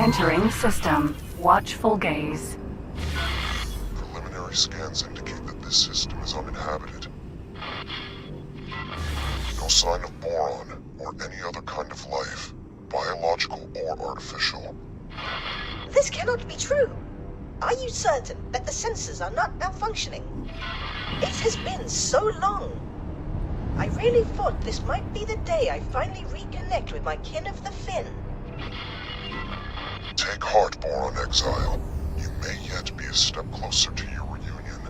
Entering system. Watchful gaze. Preliminary scans indicate that this system is uninhabited. No sign of boron or any other kind of life, biological or artificial. This cannot be true. Are you certain that the sensors are not malfunctioning? It has been so long. I really thought this might be the day I finally reconnect with my kin of the Finn. Take heart, Boron Exile. You may yet be a step closer to your reunion.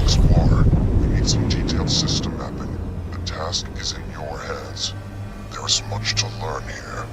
Explorer, we need some detailed system mapping. The task is in your hands. There is much to learn here.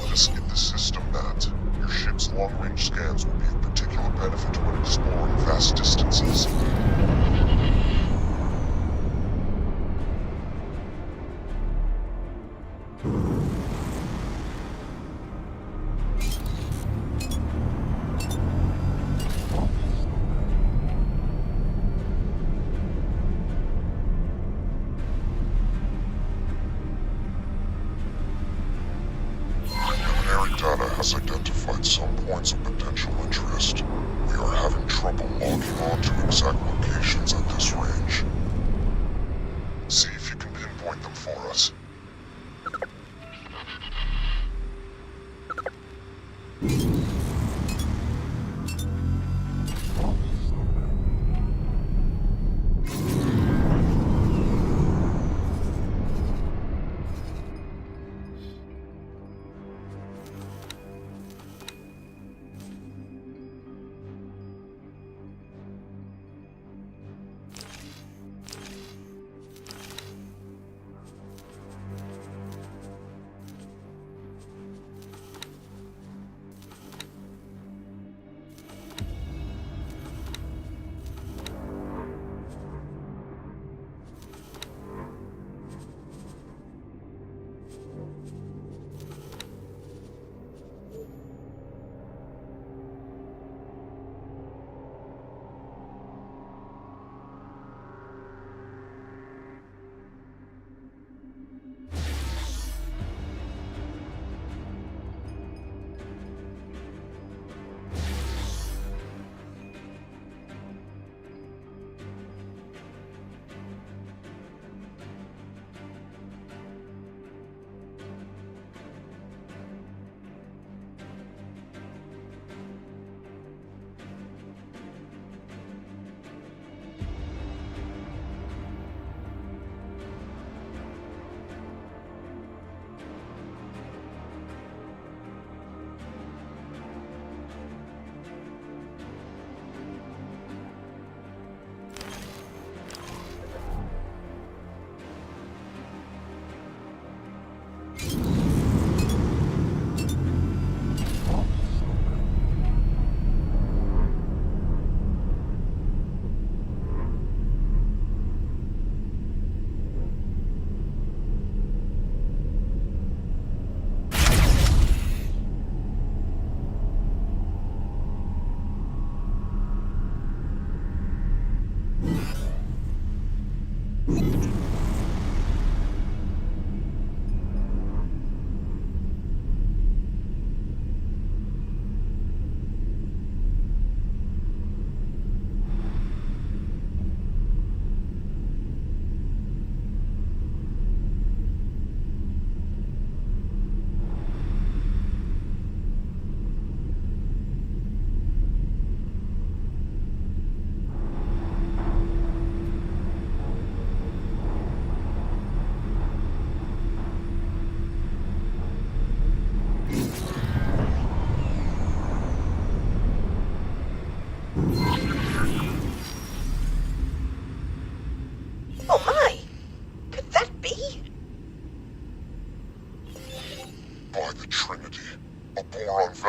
Let us get the system mapped. Your ship's long-range scans will be of particular benefit when exploring vast distances. Preliminary data has identified some points of potential interest. We are having trouble logging on to exact locations at this range. See if you can pinpoint them for us.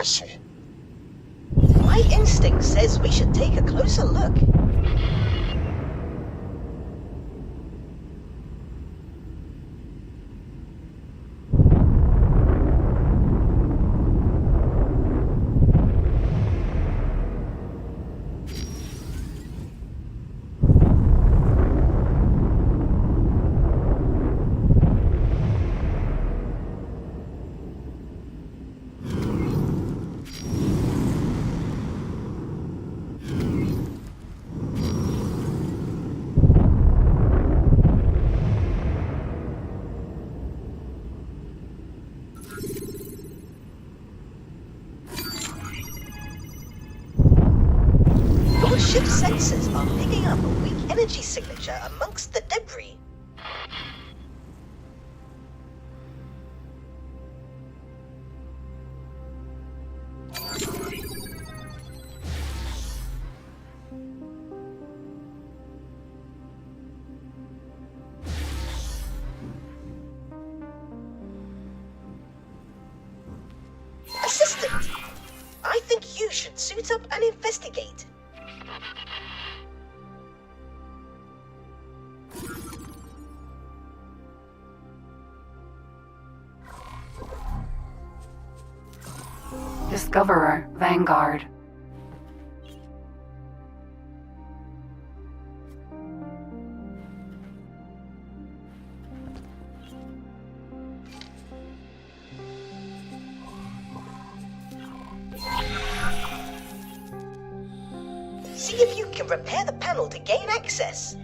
vessel. My instinct says we should take a closer look. Your ship's sensors are picking up a weak energy signature amongst the debris. Assistant, I think you should suit up and investigate. Discoverer, Vanguard. See if you can repair the panel to gain access.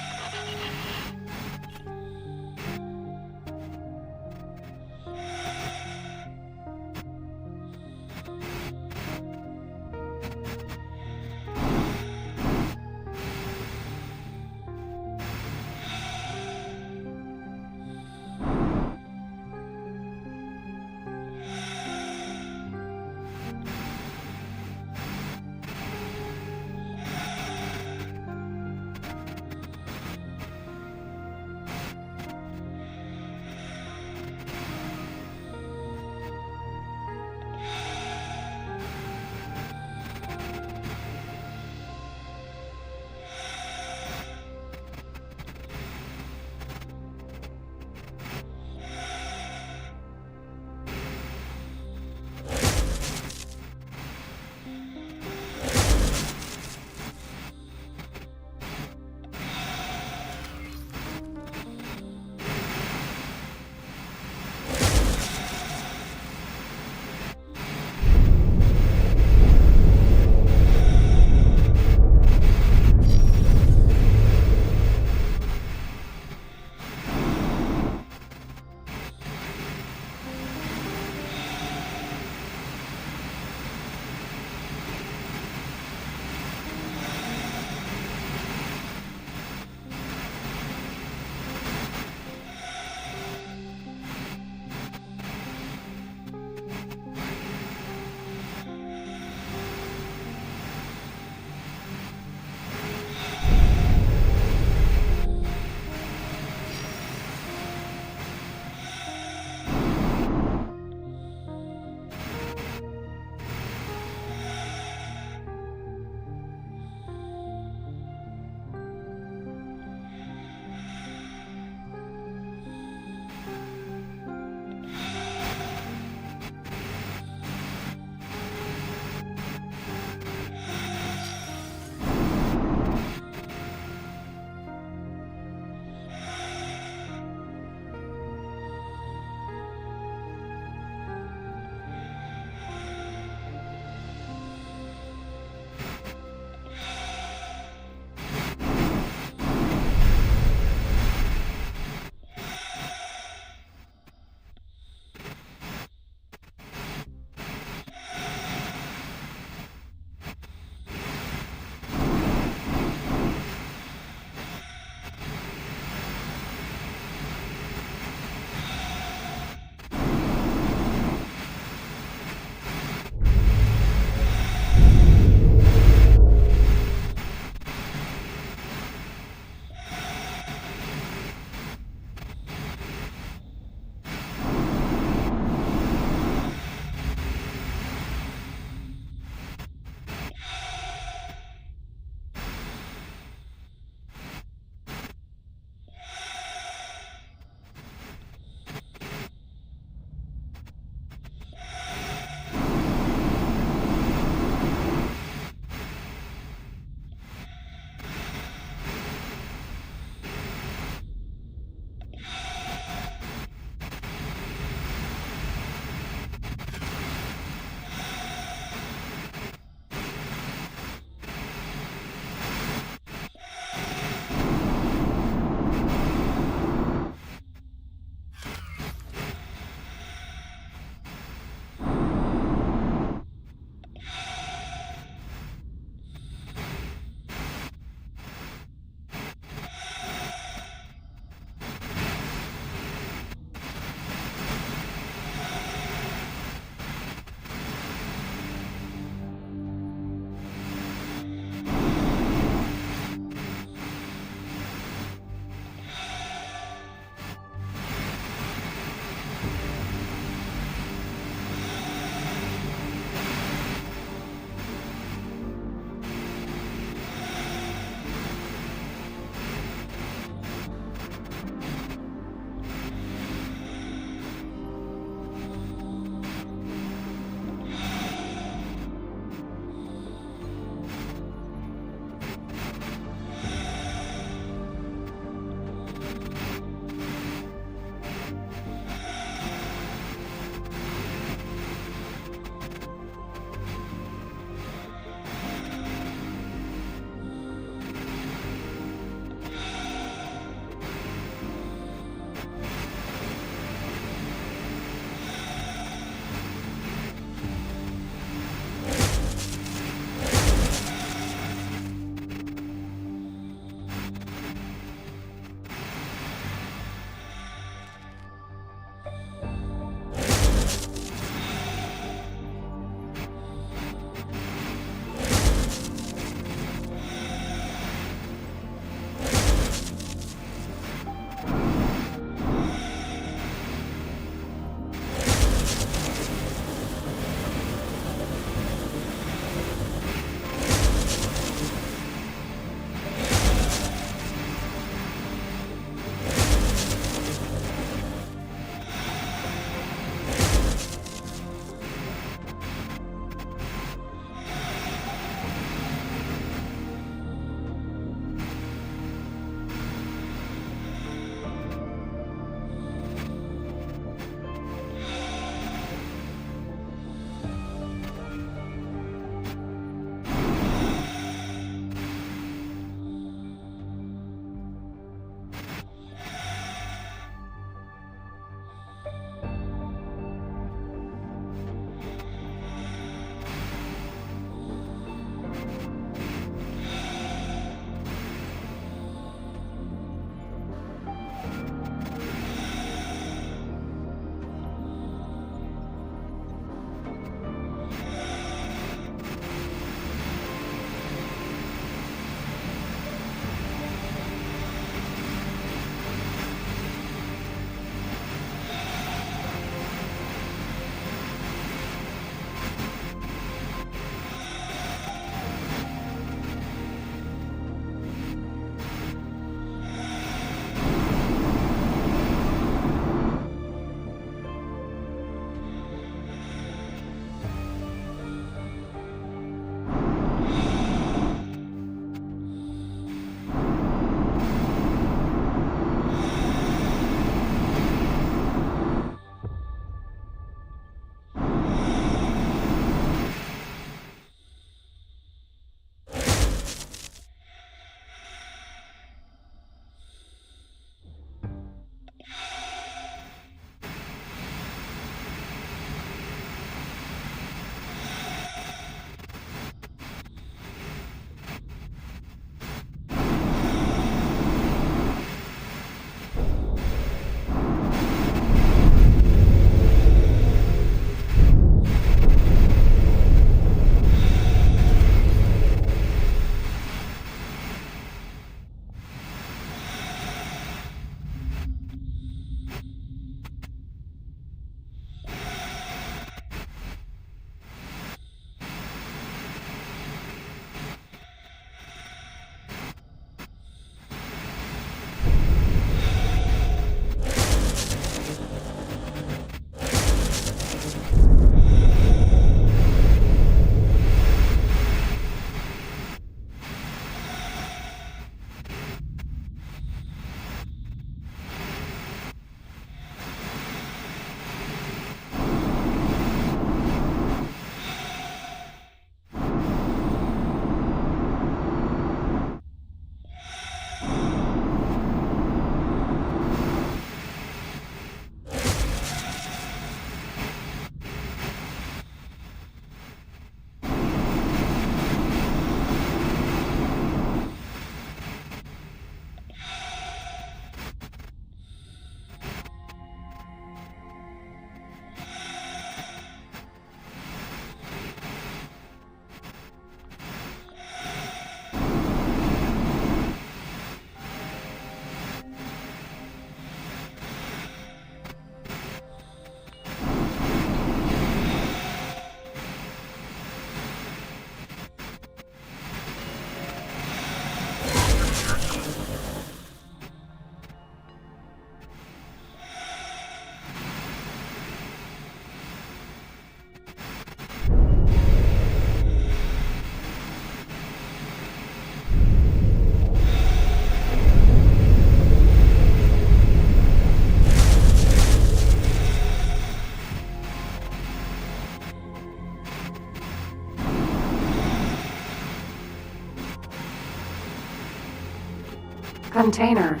container.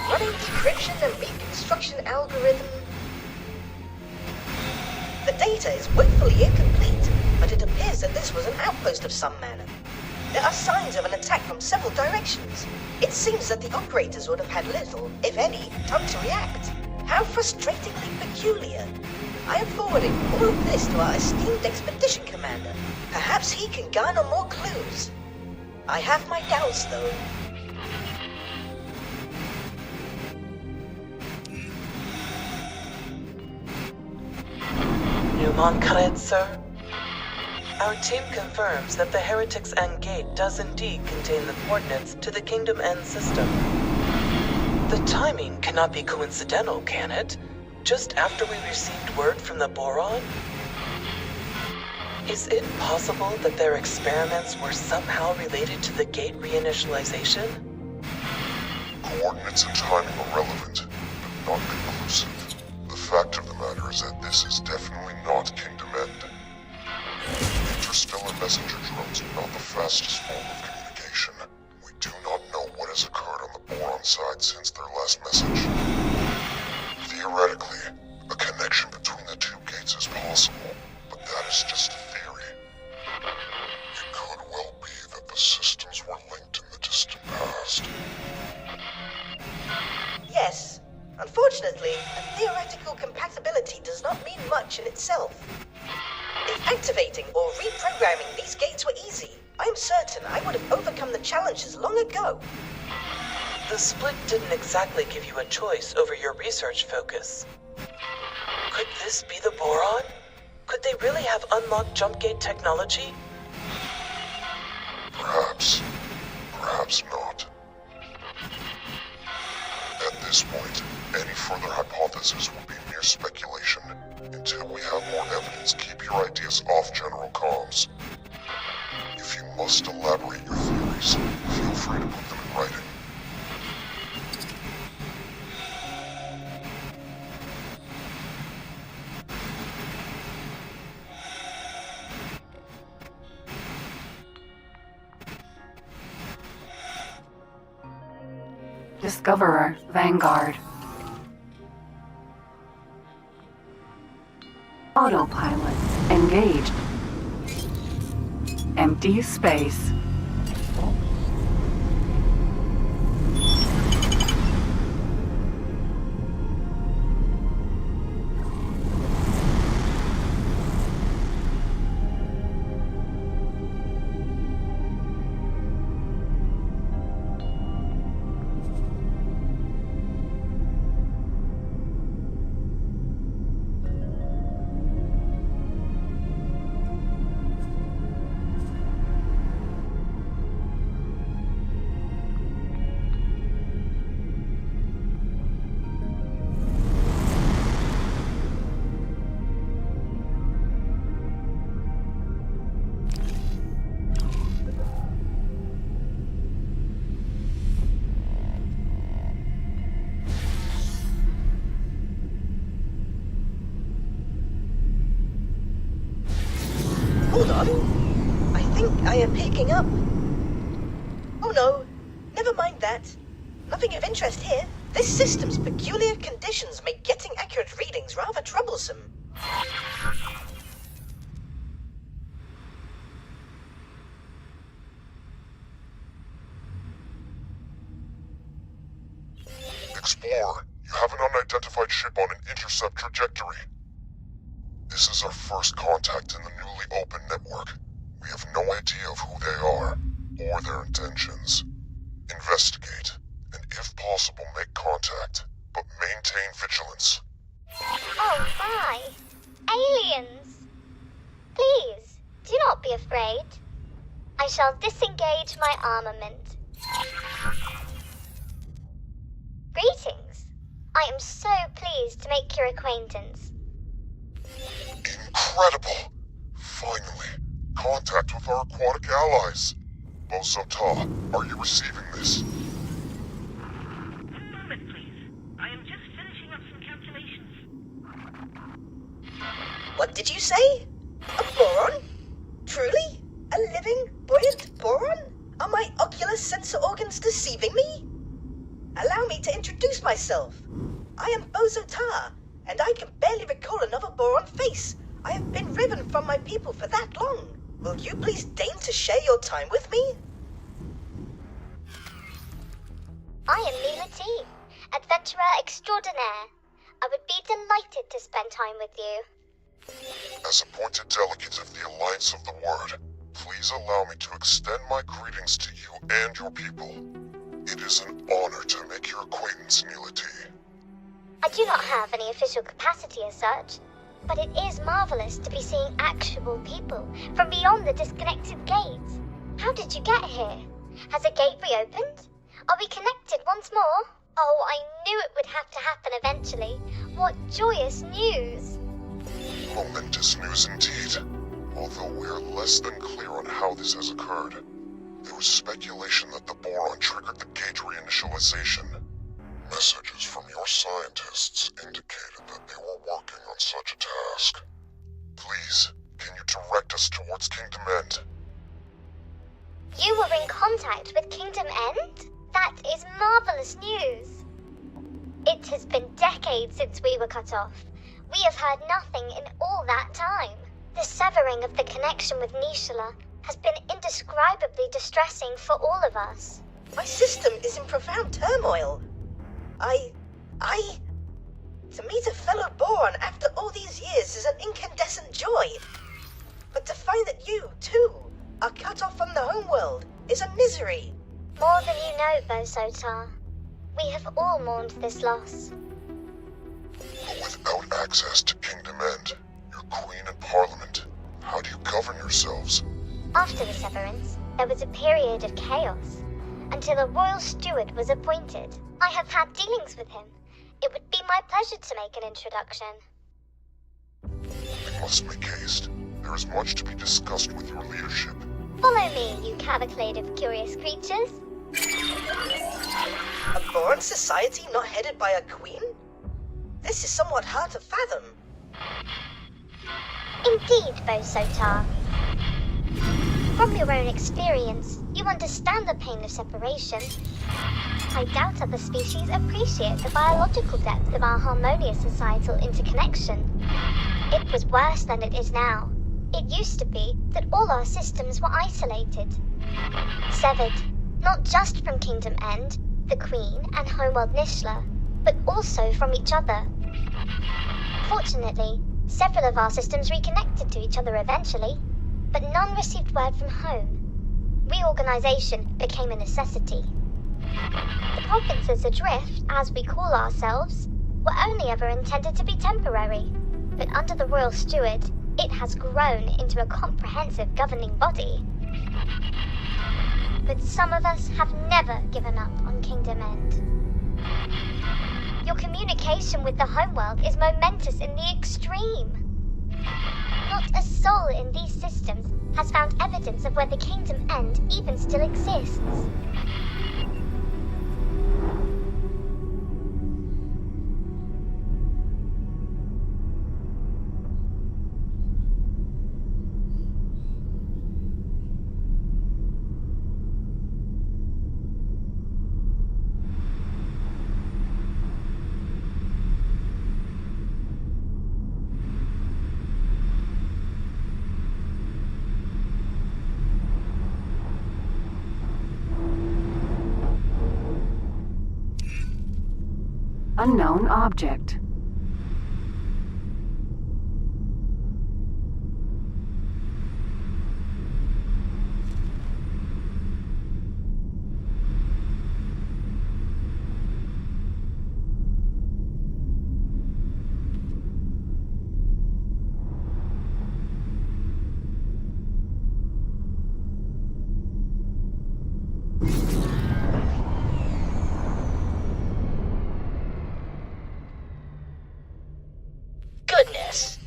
Running decryption and reconstruction algorithm. The data is woefully incomplete, but it appears that this was an outpost of some manner. There are signs of an attack from several directions. It seems that the operators would have had little, if any, time to react. How frustratingly peculiar. I am forwarding all of this to our esteemed expedition commander. Perhaps he can garner more clues. I have my doubts, though. Numankred, sir? Our team confirms that the Heretic's End Gate does indeed contain the coordinates to the Kingdom End system. The timing cannot be coincidental, can it? Just after we received word from the Boron? Is it possible that their experiments were somehow related to the gate reinitialization? Coordinates and timing are relevant, but not conclusive. The fact of the matter is that this is definitely not Kingdom End. Interstellar messenger drones are not the fastest form of communication. We do not know what has occurred on the Boron side since their last message. Theoretically, a connection between the two gates is possible, but that is just a theory. It could well be that the systems were linked in the distant past. Yes. Unfortunately, a theoretical compatibility does not mean much in itself. If activating or reprogramming these gates were easy, I am certain I would have overcome the challenges long ago. The split didn't exactly give you a choice over your research focus. Could this be the Boron? Could they really have unlocked jump gate technology? Perhaps. Perhaps not. At this point, any further hypothesis would be mere speculation. Until we have more evidence, keep your ideas off general comms. If you must elaborate your theories, feel free to put them in writing. Discoverer, Vanguard. Autopilot, engaged. Empty space. Hold on. I think I am picking up. Oh no, never mind that. Nothing of interest here. This system's peculiar conditions make getting accurate readings rather troublesome. Explorer, you have an unidentified ship on an intercept trajectory. This is our first contact in the newly opened network. We have no idea of who they are, or their intentions. Investigate, and if possible make contact, but maintain vigilance. Oh my! Aliens! Please, do not be afraid. I shall disengage my armament. Greetings. I am so pleased to make your acquaintance. Incredible! Finally, contact with our aquatic allies. Bozo Ta, are you receiving this? One moment, please. I am just finishing up some calculations. What did you say? A boron? Truly? A living, buoyant boron? Are my ocular sensor organs deceiving me? Allow me to introduce myself. I am Bozo Ta, and I can barely recall another boron face. I have been riven from my people for that long. Will you please deign to share your time with me? I am Mila T, adventurer extraordinaire. I would be delighted to spend time with you. As appointed delegate of the Alliance of the Word, please allow me to extend my greetings to you and your people. It is an honor to make your acquaintance, Mila T. I do not have any official capacity as such, but it is marvelous to be seeing actual people from beyond the disconnected gates. How did you get here? Has a gate reopened? Are we connected once more? Oh, I knew it would have to happen eventually. What joyous news! Momentous news indeed. Although we are less than clear on how this has occurred. There was speculation that the boron triggered the gate reinitialization. Messages from your scientists indicated that they were working on such a task. Please, can you direct us towards Kingdom End? You were in contact with Kingdom End? That is marvelous news. It has been decades since we were cut off. We have heard nothing in all that time. The severing of the connection with Nishala has been indescribably distressing for all of us. My system is in profound turmoil. To meet a fellow boron after all these years is an incandescent joy. But to find that you, too, are cut off from the homeworld is a misery. More than you know, Bozo Ta. We have all mourned this loss. But without access to Kingdom End, your queen and parliament, how do you govern yourselves? After the severance, there was a period of chaos, until a royal steward was appointed. I have had dealings with him. It would be my pleasure to make an introduction. We must make haste. There is much to be discussed with your leadership. Follow me, you cavalcade of curious creatures. A boron society not headed by a queen? This is somewhat hard to fathom. Indeed, Bozo Ta. From your own experience, you understand the pain of separation. I doubt other species appreciate the biological depth of our harmonious societal interconnection. It was worse than it is now. It used to be that all our systems were isolated. Severed, not just from Kingdom End, the Queen and homeworld Nishala, but also from each other. Fortunately, several of our systems reconnected to each other eventually, but none received word from home. Reorganization became a necessity. The provinces adrift, as we call ourselves, were only ever intended to be temporary, but under the Royal Steward, it has grown into a comprehensive governing body. But some of us have never given up on Kingdom End. Your communication with the homeworld is momentous in the extreme. Not a soul in these systems has found evidence of where the Kingdom End even still exists. Unknown object. Goodness.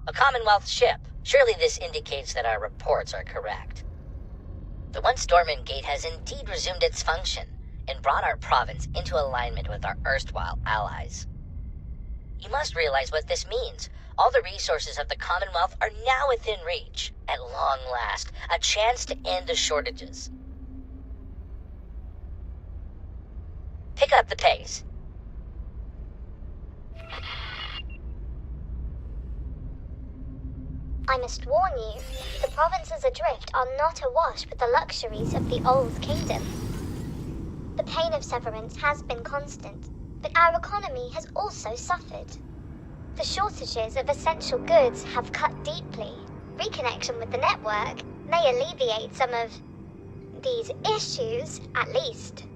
A Commonwealth ship. Surely this indicates that our reports are correct. The Once Dormant Gate has indeed resumed its function and brought our province into alignment with our erstwhile allies. You must realize what this means. All the resources of the Commonwealth are now within reach. At long last, a chance to end the shortages. Pick up the pace. I must warn you, the provinces adrift are not awash with the luxuries of the old kingdom. The pain of severance has been constant, but our economy has also suffered. The shortages of essential goods have cut deeply. Reconnection with the network may alleviate some of these issues, at least.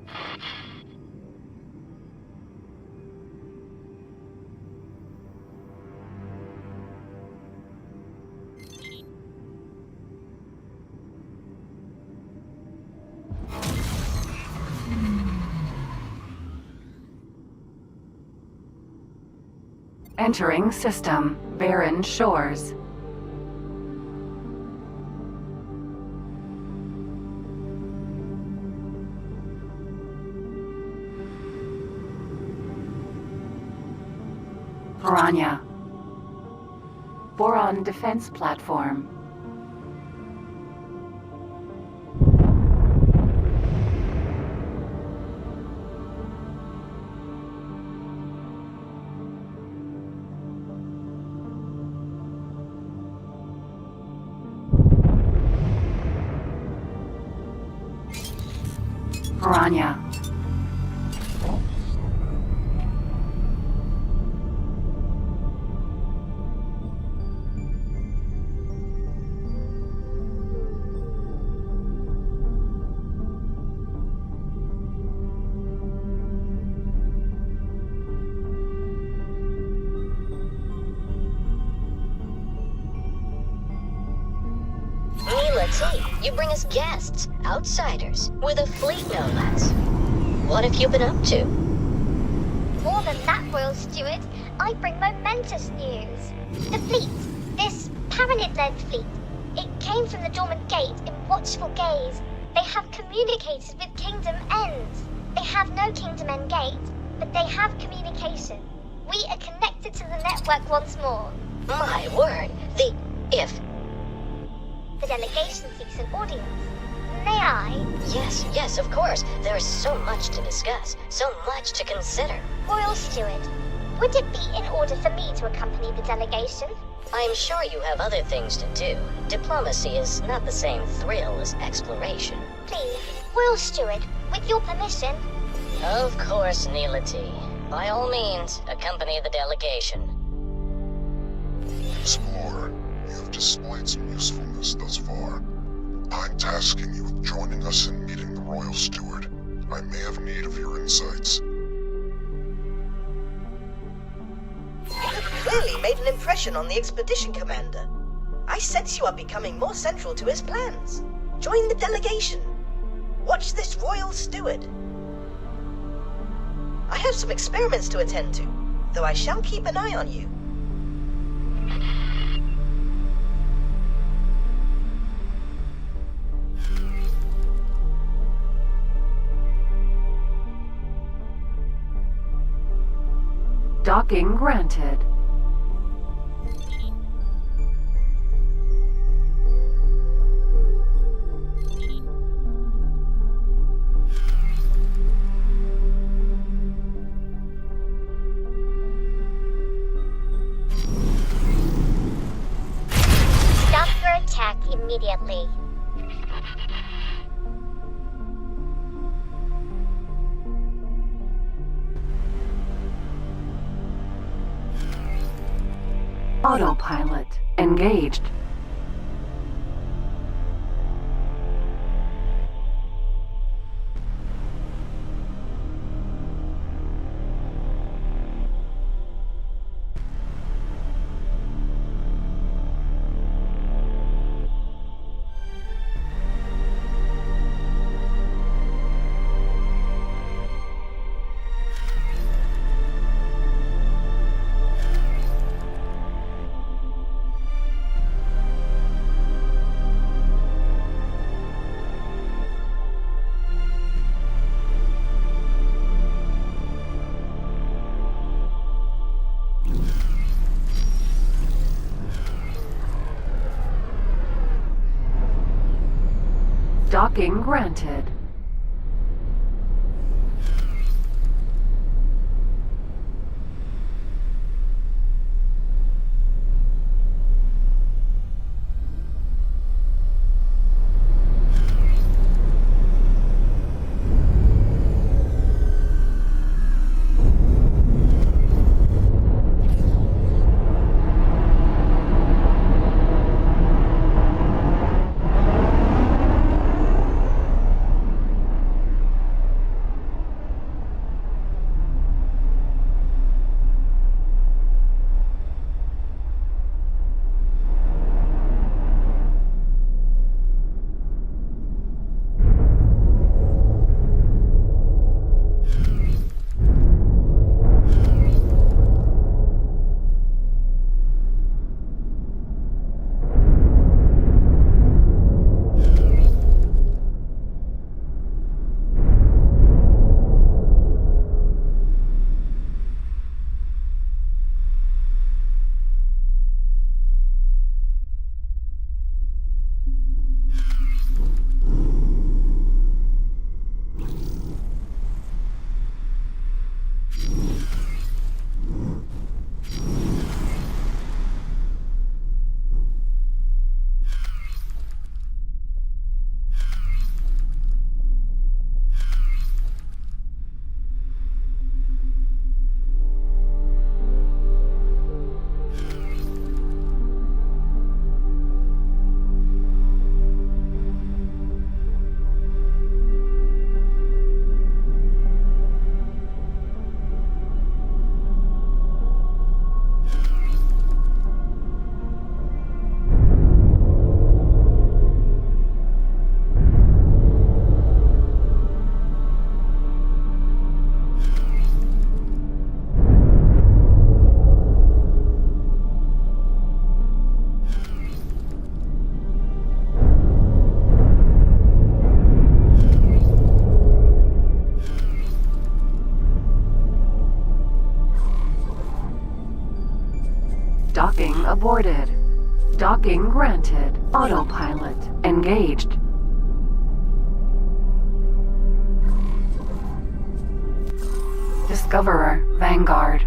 Entering system. Barren Shores. Piranha. Boron defense platform. Piranha. You bring us guests, outsiders, with a fleet no less. What have you been up to? More than that, Royal Steward, I bring momentous news. The fleet, this Paranid-led fleet, it came from the Dormant Gate in watchful gaze. They have communicated with Kingdom End. They have no Kingdom End gate, but they have communication. We are connected to the network once more. My word, The delegation seeks an audience. May I? Yes, of course. There is so much to discuss, so much to consider. Royal Steward, would it be in order for me to accompany the delegation? I'm sure you have other things to do. Diplomacy is not the same thrill as exploration. Please, Royal Steward, with your permission. Of course, Neelity. By all means, accompany the delegation. Explorer, you have displayed some usefulness thus far. I'm tasking you with joining us in meeting the Royal Steward. I may have need of your insights. You have clearly made an impression on the expedition commander. I sense you are becoming more central to his plans. Join the delegation. Watch this Royal Steward. I have some experiments to attend to, though I shall keep an eye on you. Docking granted. Stop your attack immediately. Autopilot engaged. Docking granted. Docking aborted. Docking granted. Autopilot engaged. Discoverer Vanguard.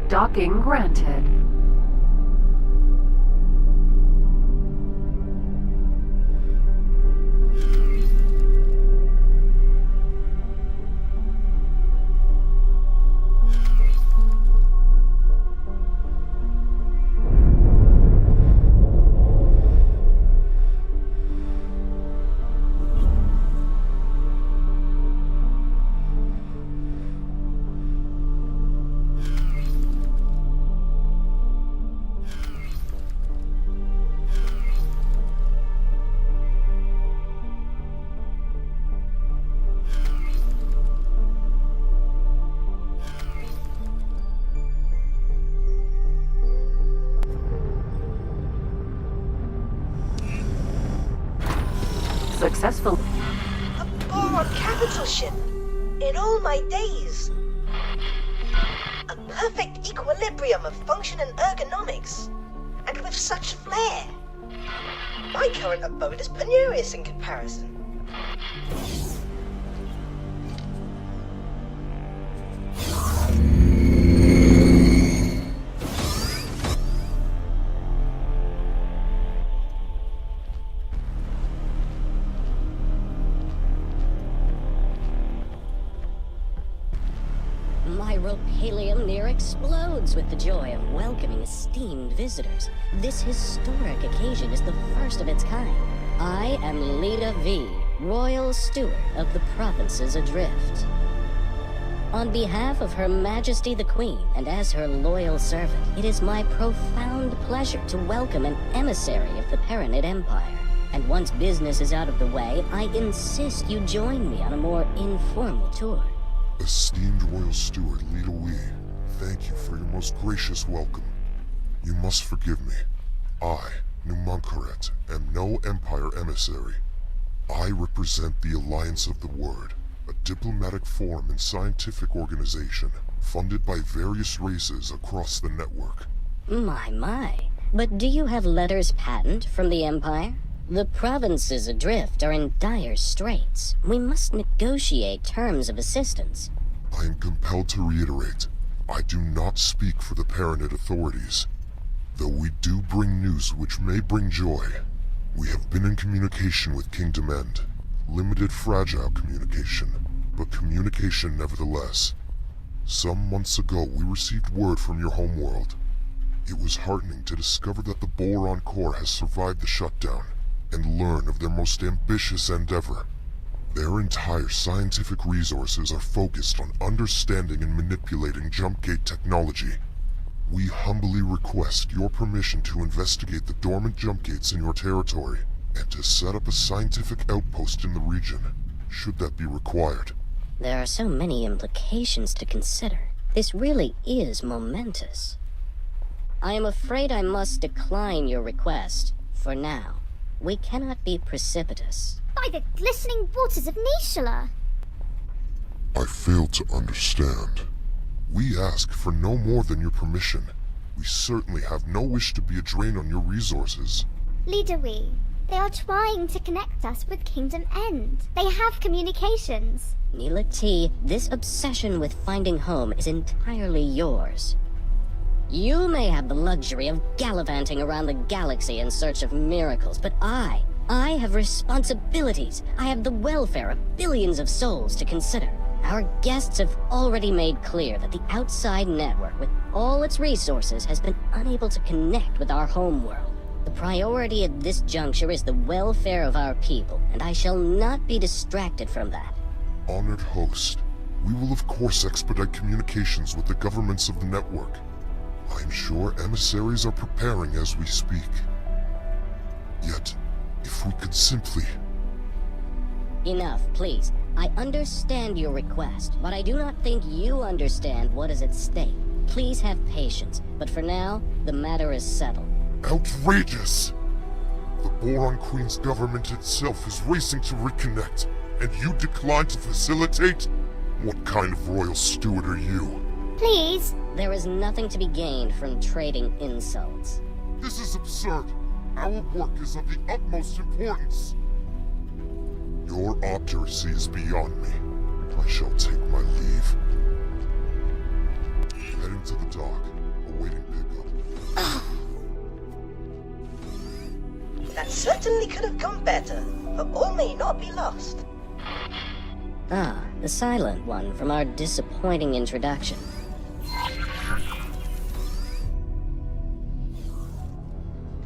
Docking granted. Successful. A boron capital ship. In all my days. A perfect equilibrium of function and ergonomics. And with such flair. My current abode is penurious in comparison. pyropalium near explodes with the joy of welcoming esteemed visitors. This historic occasion is the first of its kind. I am Leda V, Royal Steward of the Provinces Adrift. On behalf of Her Majesty the Queen, and as her loyal servant, it is my profound pleasure to welcome an emissary of the Paranid Empire. And once business is out of the way, I insist you join me on a more informal tour. Esteemed Royal Steward Leda Wee, thank you for your most gracious welcome. You must forgive me. I, Numunkaret, am no Empire emissary. I represent the Alliance of the Word, a diplomatic forum and scientific organization funded by various races across the network. My. But do you have letters patent from the Empire? The provinces adrift are in dire straits. We must negotiate terms of assistance. I am compelled to reiterate, I do not speak for the Paranid authorities. Though we do bring news which may bring joy. We have been in communication with Kingdom End. Limited fragile communication, but communication nevertheless. Some months ago we received word from your homeworld. It was heartening to discover that the Boron Core has survived the shutdown, and learn of their most ambitious endeavor. Their entire scientific resources are focused on understanding and manipulating Jumpgate technology. We humbly request your permission to investigate the dormant Jumpgates in your territory, and to set up a scientific outpost in the region, should that be required. There are so many implications to consider. This really is momentous. I am afraid I must decline your request, for now. We cannot be precipitous. By the glistening waters of Nishala! I fail to understand. We ask for no more than your permission. We certainly have no wish to be a drain on your resources. Leda Wee, they are trying to connect us with Kingdom End. They have communications. Neela T, this obsession with finding home is entirely yours. You may have the luxury of gallivanting around the galaxy in search of miracles, but I have responsibilities. I have the welfare of billions of souls to consider. Our guests have already made clear that the outside network, with all its resources, has been unable to connect with our homeworld. The priority at this juncture is the welfare of our people, and I shall not be distracted from that. Honored host, we will of course expedite communications with the governments of the network. I am sure emissaries are preparing as we speak. Yet, if we could simply... Enough, please. I understand your request, but I do not think you understand what is at stake. Please have patience, but for now, the matter is settled. Outrageous! The Boron Queen's government itself is racing to reconnect, and you decline to facilitate? What kind of royal steward are you? Please? There is nothing to be gained from trading insults. This is absurd. Our work is of the utmost importance. Your obduracy is beyond me. I shall take my leave. Heading to the dock, awaiting pickup. That certainly could have gone better, but all may not be lost. Ah, the silent one from our disappointing introduction.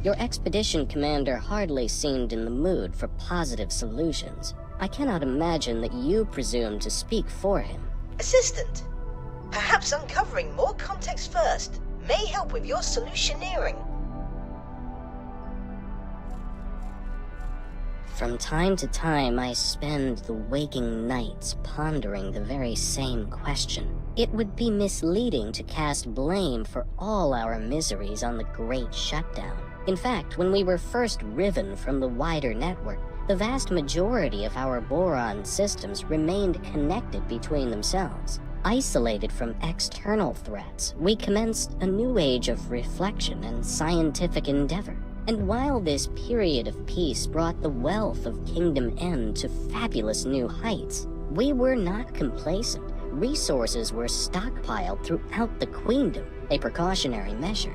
Your expedition commander hardly seemed in the mood for positive solutions. I cannot imagine that you presume to speak for him. Assistant, perhaps uncovering more context first may help with your solutioneering. From time to time, I spend the waking nights pondering the very same question. It would be misleading to cast blame for all our miseries on the Great Shutdown. In fact, when we were first riven from the wider network, the vast majority of our boron systems remained connected between themselves. Isolated from external threats, we commenced a new age of reflection and scientific endeavor. And while this period of peace brought the wealth of Kingdom End to fabulous new heights, we were not complacent. Resources were stockpiled throughout the Queendom, a precautionary measure.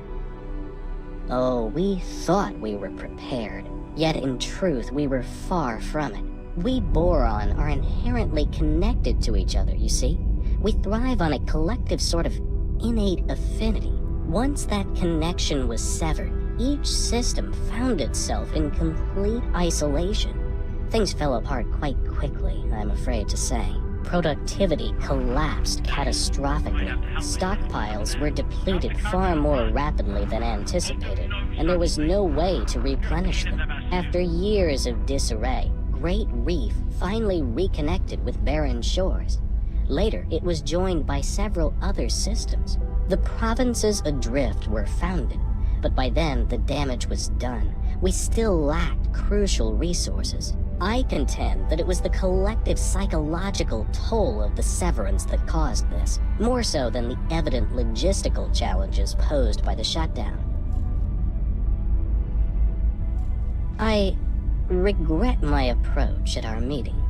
Oh, we thought we were prepared, yet in truth we were far from it. We Boron are inherently connected to each other, you see. We thrive on a collective sort of innate affinity. Once that connection was severed, each system found itself in complete isolation. Things fell apart quite quickly, I'm afraid to say. Productivity collapsed catastrophically. Stockpiles were depleted far more rapidly than anticipated, and there was no way to replenish them. After years of disarray, Great Reef finally reconnected with barren shores. Later, it was joined by several other systems. The provinces adrift were founded, but by then the damage was done. We still lacked crucial resources. I contend that it was the collective psychological toll of the severance that caused this, more so than the evident logistical challenges posed by the shutdown. I regret my approach at our meeting.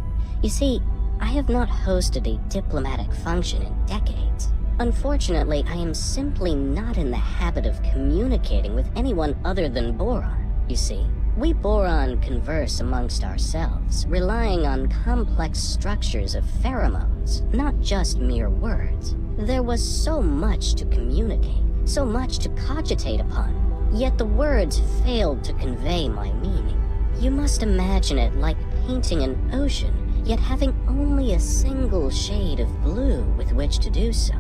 You see, I have not hosted a diplomatic function in decades. Unfortunately, I am simply not in the habit of communicating with anyone other than Boron, you see. We Boron converse amongst ourselves, relying on complex structures of pheromones, not just mere words. There was so much to communicate, so much to cogitate upon, yet the words failed to convey my meaning. You must imagine it like painting an ocean, yet having only a single shade of blue with which to do so.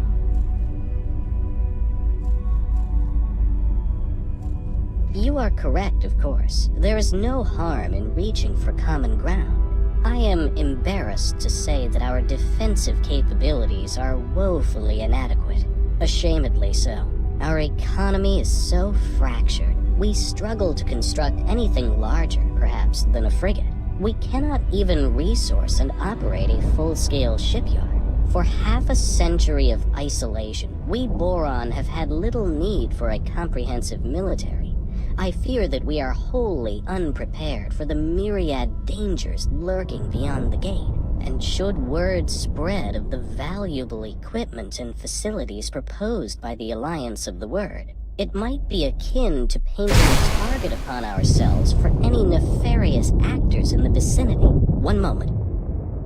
You are correct, of course. There is no harm in reaching for common ground. I am embarrassed to say that our defensive capabilities are woefully inadequate. Ashamedly so. Our economy is so fractured, we struggle to construct anything larger, perhaps, than a frigate. We cannot even resource and operate a full-scale shipyard. For half a century of isolation, we Boron have had little need for a comprehensive military. I fear that we are wholly unprepared for the myriad dangers lurking beyond the gate. And should word spread of the valuable equipment and facilities proposed by the Alliance of the Word, it might be akin to painting a target upon ourselves for any nefarious actors in the vicinity. One moment.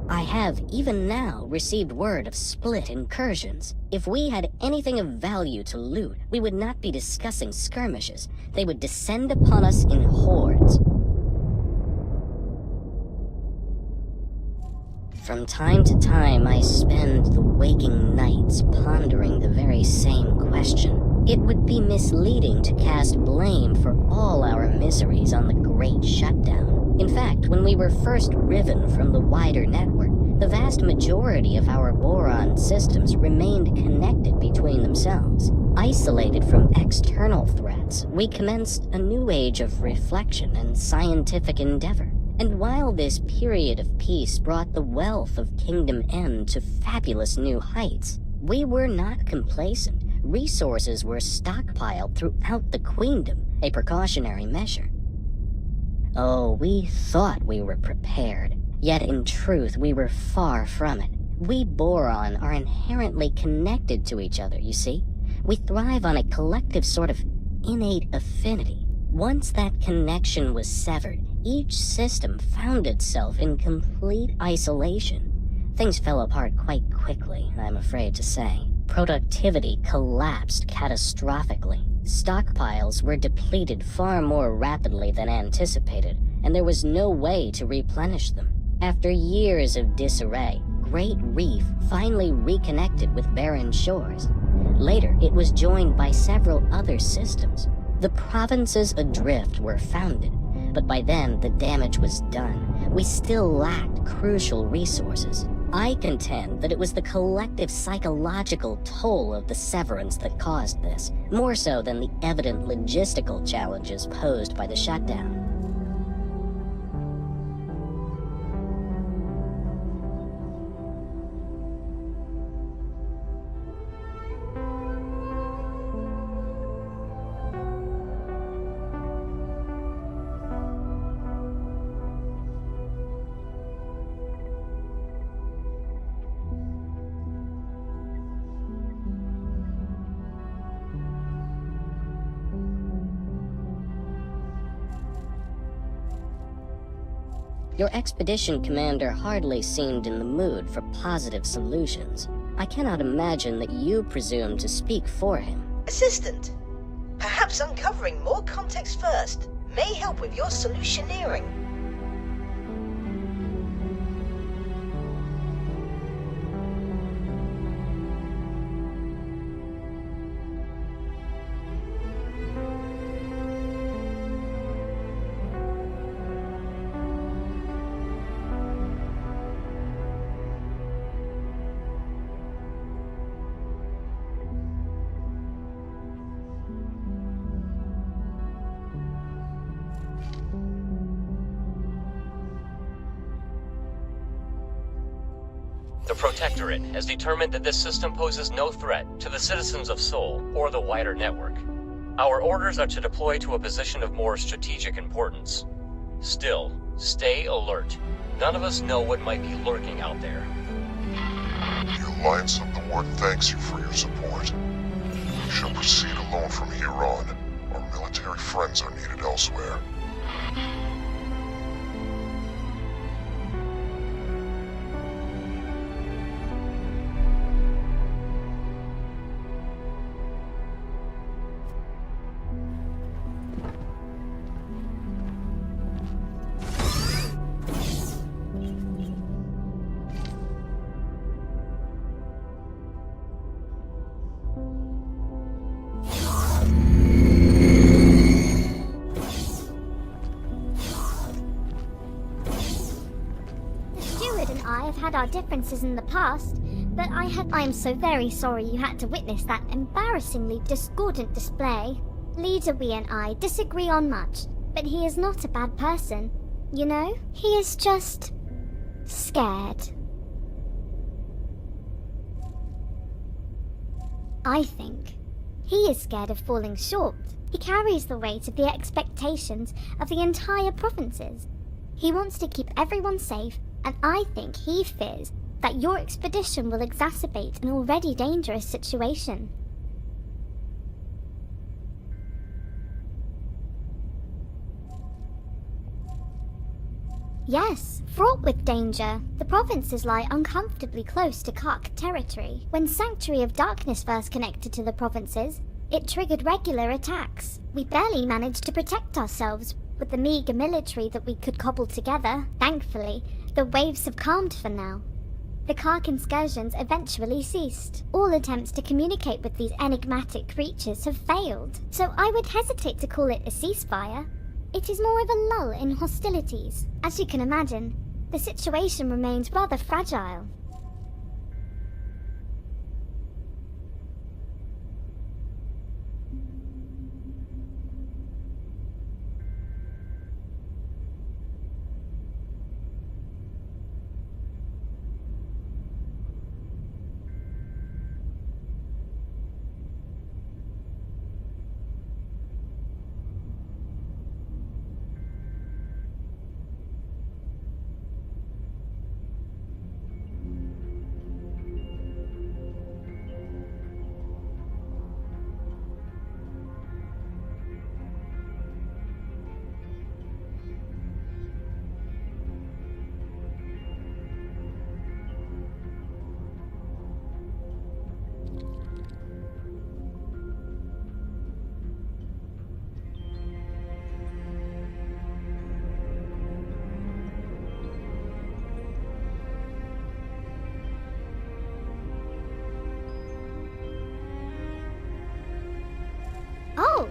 I have, even now, received word of split incursions. If we had anything of value to loot, we would not be discussing skirmishes. They would descend upon us in hordes. From time to time, I spend the waking nights pondering the very same question. It would be misleading to cast blame for all our miseries on the Great Shutdown. In fact, when we were first riven from the wider network, the vast majority of our Boron systems remained connected between themselves. Isolated from external threats, we commenced a new age of reflection and scientific endeavor. And while this period of peace brought the wealth of Kingdom N to fabulous new heights, we were not complacent. Resources were stockpiled throughout the Queendom, a precautionary measure. Oh, we thought we were prepared, yet in truth we were far from it. We Boron are inherently connected to each other, you see. We thrive on a collective sort of innate affinity. Once that connection was severed, each system found itself in complete isolation. Things fell apart quite quickly, I'm afraid to say. Productivity collapsed catastrophically. Stockpiles were depleted far more rapidly than anticipated, and there was no way to replenish them. After years of disarray, Great Reef finally reconnected with barren shores. Later, it was joined by several other systems. The provinces adrift were founded, but by then the damage was done. We still lacked crucial resources. I contend that it was the collective psychological toll of the severance that caused this, more so than the evident logistical challenges posed by the shutdown. Your expedition commander hardly seemed in the mood for positive solutions. I cannot imagine that you presume to speak for him. Assistant, perhaps uncovering more context first may help with your solutioneering. The Protectorate has determined that this system poses no threat to the citizens of Sol or the wider network. Our orders are to deploy to a position of more strategic importance. Still, stay alert. None of us know what might be lurking out there. The Alliance of the Ward thanks you for your support. You shall proceed alone from here on. Our military friends are needed elsewhere. Had our differences in the past, but I am so very sorry you had to witness that embarrassingly discordant display. Leader Wee and I disagree on much, but he is not a bad person. You know, he is just scared. I think he is scared of falling short. He carries the weight of the expectations of the entire provinces. He wants to keep everyone safe, and I think he fears that your expedition will exacerbate an already dangerous situation. Yes, fraught with danger. The provinces lie uncomfortably close to Kark territory. When Sanctuary of Darkness first connected to the provinces, it triggered regular attacks. We barely managed to protect ourselves with the meager military that we could cobble together. Thankfully, the waves have calmed for now. The Kark incursions eventually ceased. All attempts to communicate with these enigmatic creatures have failed, so I would hesitate to call it a ceasefire. It is more of a lull in hostilities. As you can imagine, the situation remains rather fragile. Oh,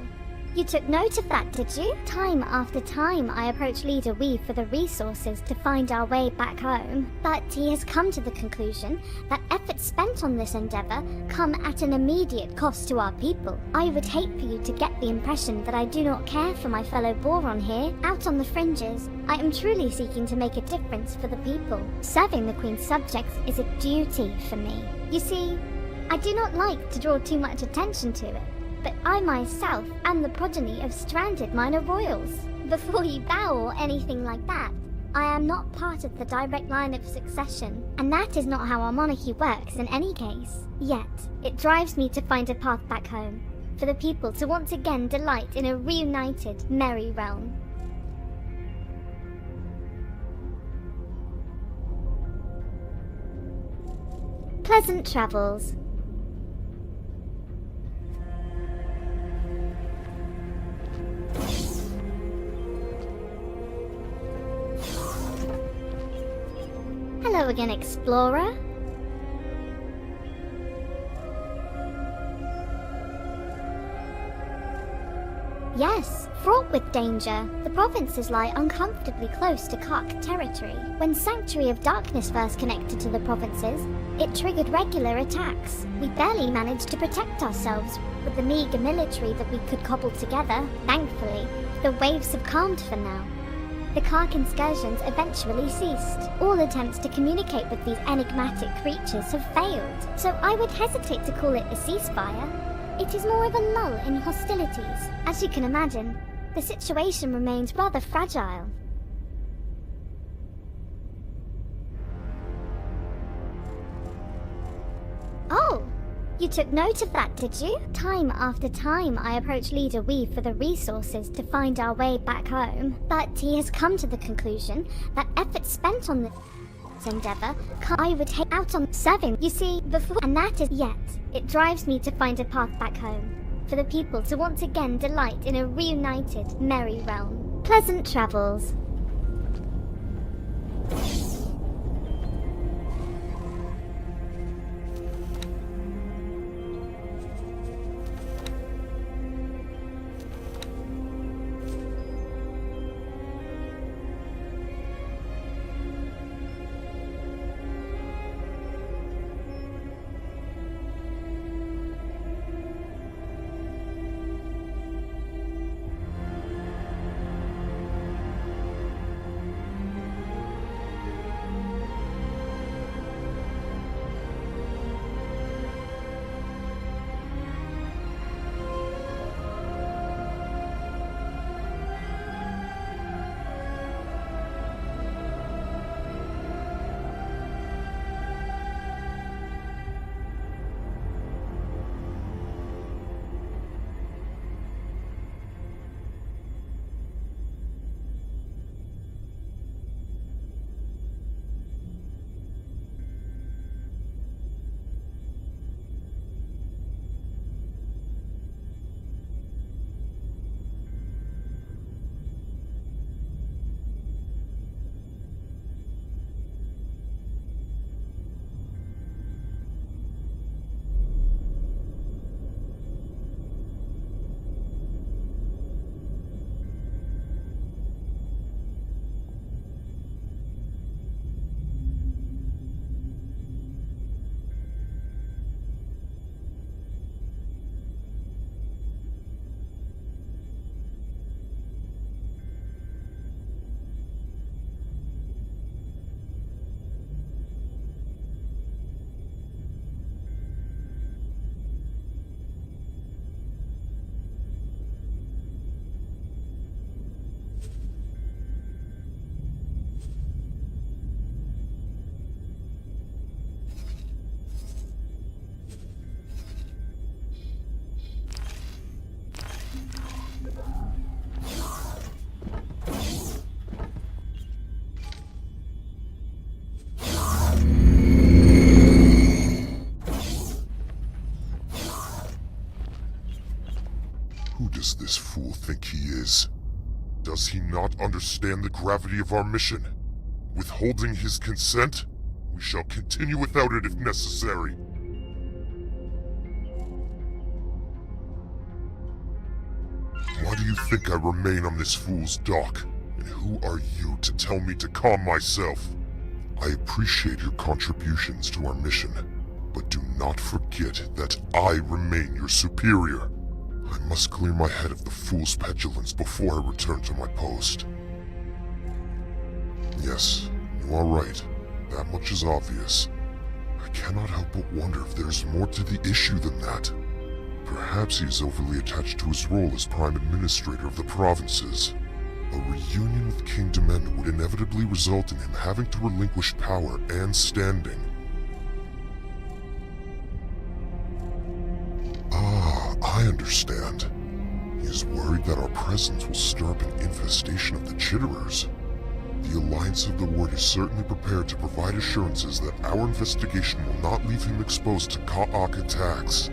you took note of that, did you? Time after time I approach Leader Wee for the resources to find our way back home, but he has come to the conclusion that efforts spent on this endeavor come at an immediate cost to our people. I would hate for you to get the impression that I do not care for my fellow Boron here. Out on the fringes, I am truly seeking to make a difference for the people. Serving the Queen's subjects is a duty for me. You see, I do not like to draw too much attention to it, but I myself am the progeny of stranded minor royals. Before you bow or anything like that, I am not part of the direct line of succession, and that is not how our monarchy works in any case. Yet, it drives me to find a path back home, for the people to once again delight in a reunited, merry realm. Pleasant travels. Hello again, Explorer. Yes, fraught with danger. The provinces lie uncomfortably close to Kark territory. When Sanctuary of Darkness first connected to the provinces, it triggered regular attacks. We barely managed to protect ourselves with the meager military that we could cobble together. Thankfully, the waves have calmed for now. The Kark incursions eventually ceased. All attempts to communicate with these enigmatic creatures have failed, so I would hesitate to call it a ceasefire. It is more of a lull in hostilities. As you can imagine, the situation remains rather fragile. Oh! You took note of that, did you? Time after time I approach Leader Weave for the resources to find our way back home, but he has come to the conclusion that effort spent on this endeavor I would take out on serving, you see, before, and that is yet. It drives me to find a path back home, for the people to once again delight in a reunited, merry realm. Pleasant travels. Who does this fool think he is? Does he not understand the gravity of our mission? Withholding his consent? We shall continue without it if necessary. Why do you think I remain on this fool's dock? And who are you to tell me to calm myself? I appreciate your contributions to our mission, but do not forget that I remain your superior. I must clear my head of the fool's petulance before I return to my post. Yes, you are right. That much is obvious. I cannot help but wonder if there's more to the issue than that. Perhaps he is overly attached to his role as Prime Administrator of the provinces. A reunion with King Demenda would inevitably result in him having to relinquish power and standing. Ah, I understand. He is worried that our presence will stir up an infestation of the Chitterers. The Alliance of the Word is certainly prepared to provide assurances that our investigation will not leave him exposed to Ka'ak attacks.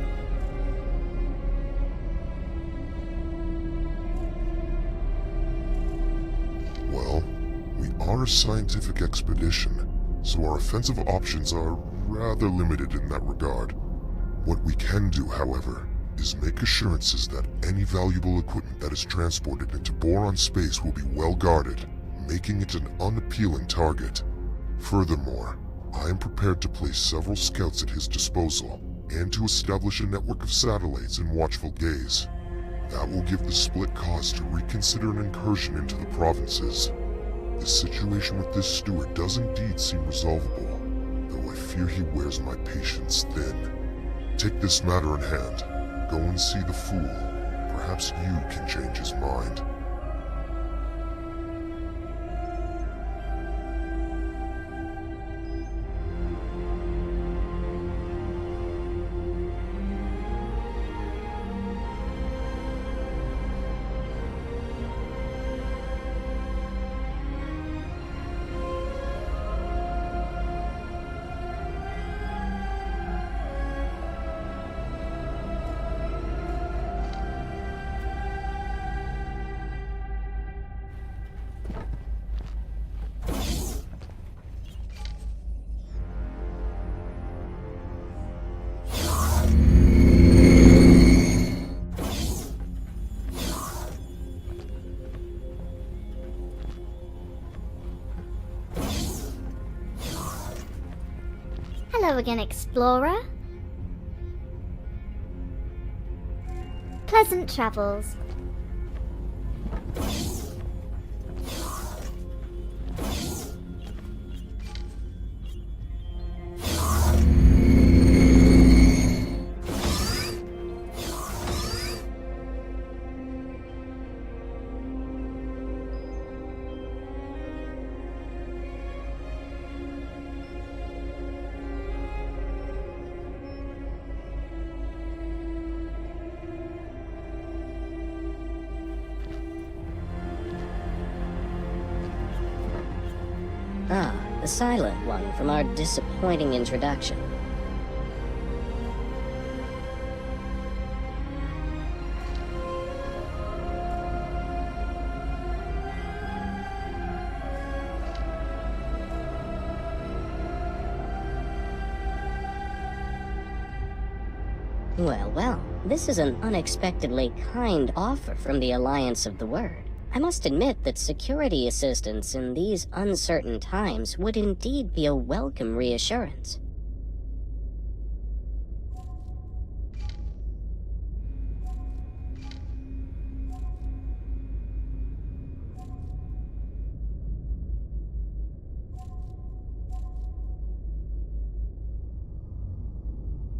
Well, we are a scientific expedition, so our offensive options are rather limited in that regard. What we can do, however, is make assurances that any valuable equipment that is transported into Boron space will be well guarded, making it an unappealing target. Furthermore, I am prepared to place several scouts at his disposal, and to establish a network of satellites in watchful gaze. That will give the split cause to reconsider an incursion into the provinces. The situation with this steward does indeed seem resolvable, though I fear he wears my patience thin. Take this matter in hand. Go and see the fool. Perhaps you can change his mind. Hello again, Explorer. Pleasant travels. Ah, the silent one from our disappointing introduction. Well, this is an unexpectedly kind offer from the Alliance of the Word. I must admit that security assistance in these uncertain times would indeed be a welcome reassurance.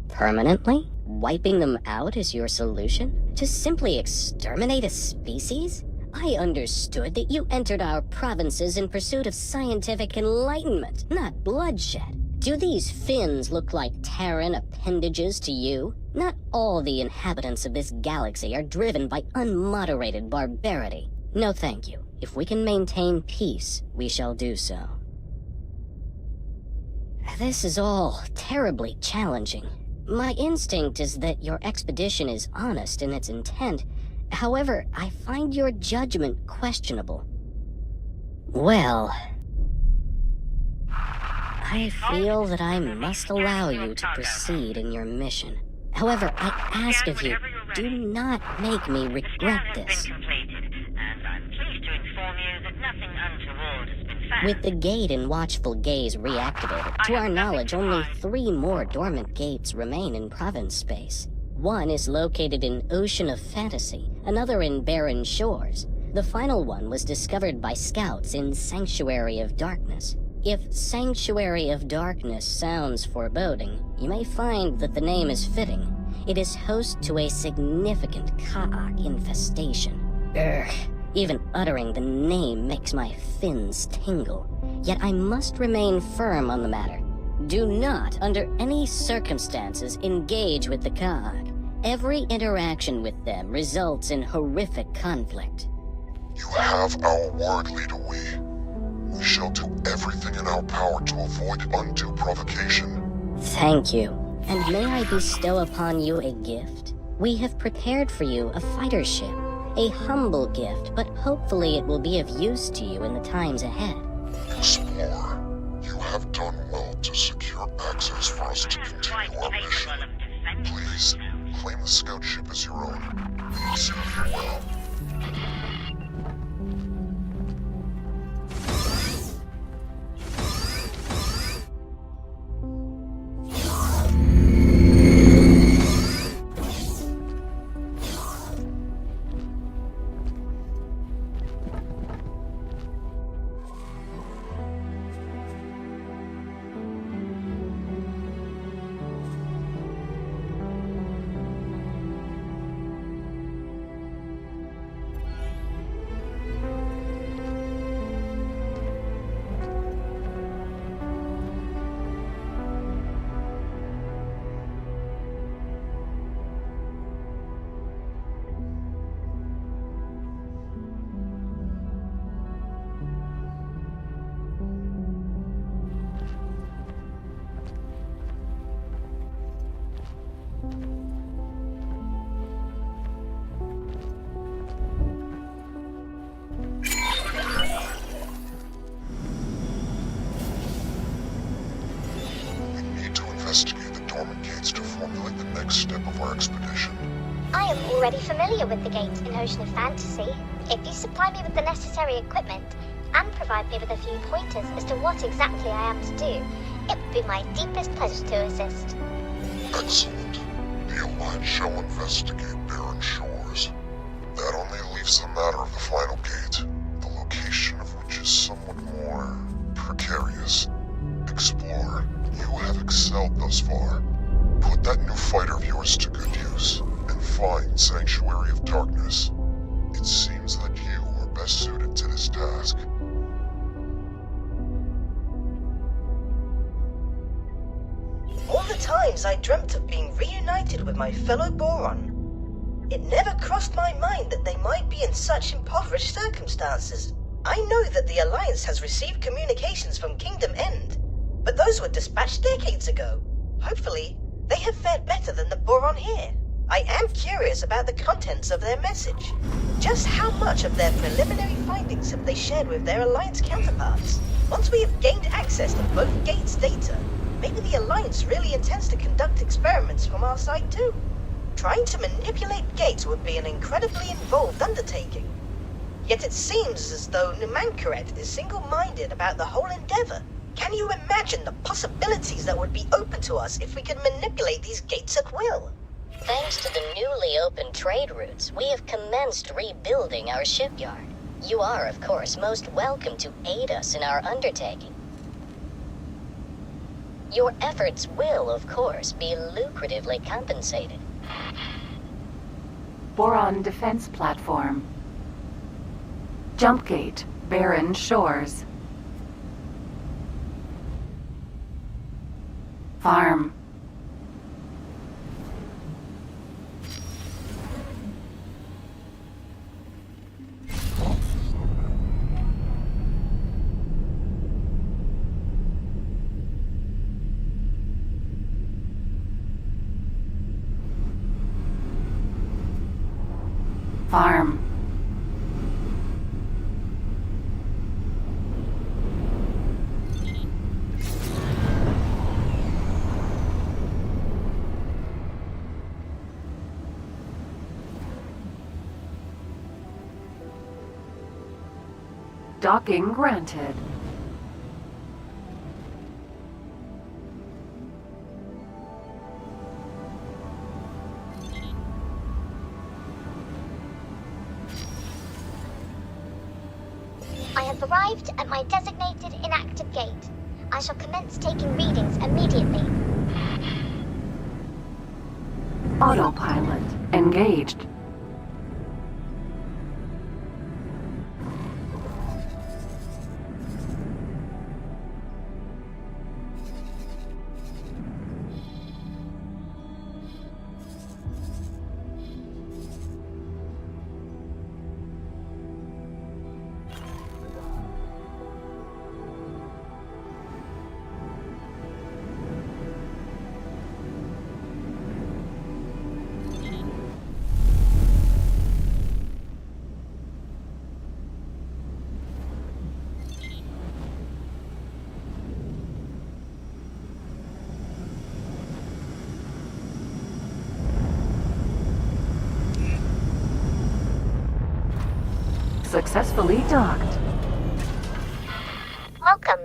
Permanently? Wiping them out is your solution? To simply exterminate a species? I understood that you entered our provinces in pursuit of scientific enlightenment, not bloodshed. Do these fins look like Terran appendages to you? Not all the inhabitants of this galaxy are driven by unmoderated barbarity. No thank you. If we can maintain peace, we shall do so. This is all terribly challenging. My instinct is that your expedition is honest in its intent. However, I find your judgment questionable. Well, I feel that I must allow you to proceed in your mission. However, I ask of you, do not make me regret this. With the gate in watchful gaze reactivated, to our knowledge, only 3 more dormant gates remain in province space. One is located in Ocean of Fantasy, another in Barren Shores. The final one was discovered by scouts in Sanctuary of Darkness. If Sanctuary of Darkness sounds foreboding, you may find that the name is fitting. It is host to a significant Ka'ak infestation. Urgh. Even uttering the name makes my fins tingle. Yet I must remain firm on the matter. Do not, under any circumstances, engage with the Ka'ak. Every interaction with them results in horrific conflict. You have our word, Leader Wee. We shall do everything in our power to avoid undue provocation. Thank you. And may I bestow upon you a gift? We have prepared for you a fighter ship. A humble gift, but hopefully it will be of use to you in the times ahead. Explorer, you have done well to secure access for us to continue our mission. Please, claim the scout ship as your own. We serve you well. Investigate the dormant gates to formulate the next step of our expedition. I am already familiar with the gate in Ocean of Fantasy. If you supply me with the necessary equipment and provide me with a few pointers as to what exactly I am to do, it would be my deepest pleasure to assist. Excellent. The Alliance shall investigate barren shores. That only leaves the matter of the final gate, the location of which is somewhat more precarious. Explorer, you have excelled thus far. Put that new fighter of yours to good use, and find Sanctuary of Darkness. It seems that you are best suited to this task. All the times I dreamt of being reunited with my fellow Boron, it never crossed my mind that they might be in such impoverished circumstances. I know that the Alliance has received communications from Kingdom End, but those were dispatched decades ago. Hopefully, they have fared better than the Boron here. I am curious about the contents of their message. Just how much of their preliminary findings have they shared with their Alliance counterparts? Once we have gained access to both Gates' data, maybe the Alliance really intends to conduct experiments from our side too. Trying to manipulate Gates would be an incredibly involved undertaking. Yet it seems as though Numankaret is single-minded about the whole endeavor. Can you imagine the possibilities that would be open to us if we could manipulate these gates at will? Thanks to the newly opened trade routes, we have commenced rebuilding our shipyard. You are, of course, most welcome to aid us in our undertaking. Your efforts will, of course, be lucratively compensated. Boron Defense Platform. Jump Gate, Barren Shores. Farm. Farm. Docking granted. I have arrived at my designated inactive gate. I shall commence taking readings immediately. Autopilot engaged. successfully docked. Welcome.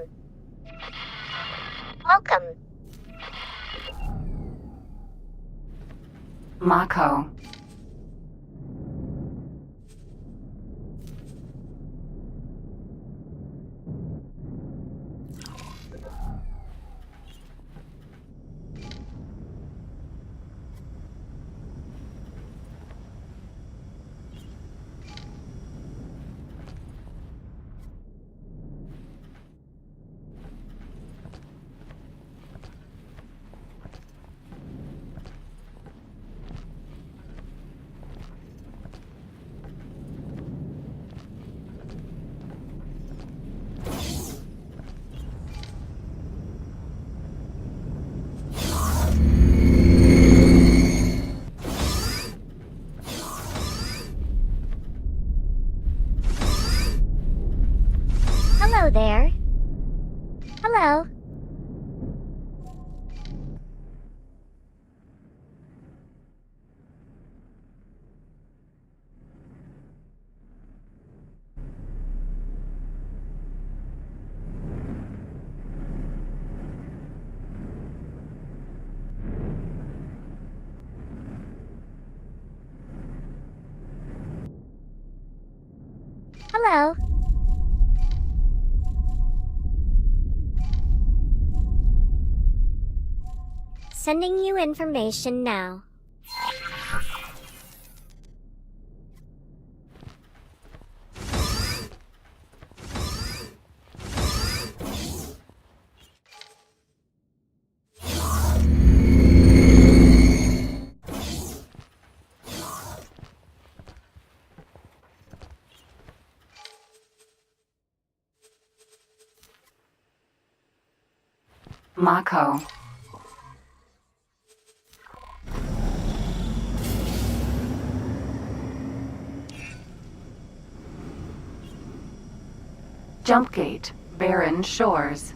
Welcome. Mako. Hello there. Hello. Hello. Sending you information now. Mako. Jumpgate, Barren Shores.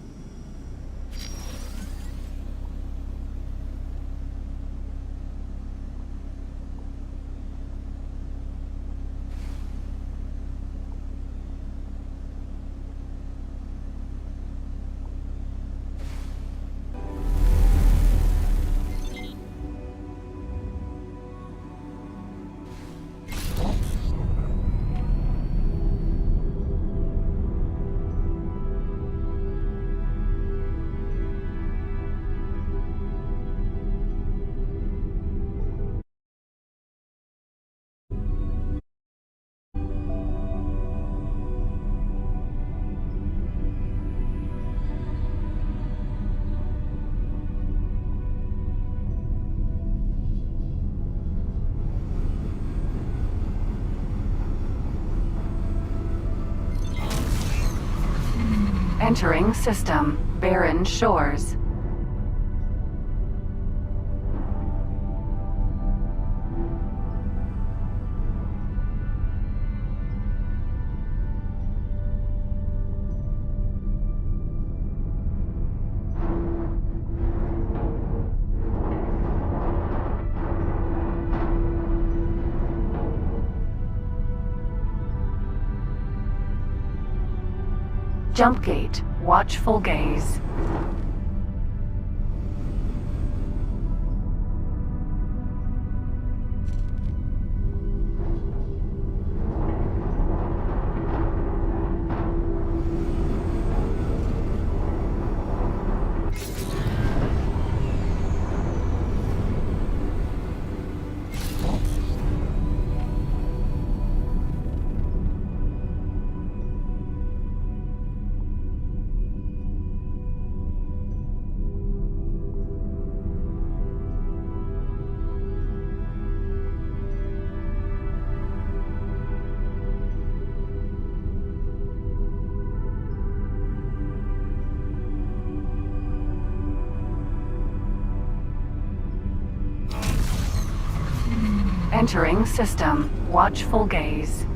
Entering system, Barren Shores. Jumpgate, Watchful Gaze. Entering system, Watchful Gaze.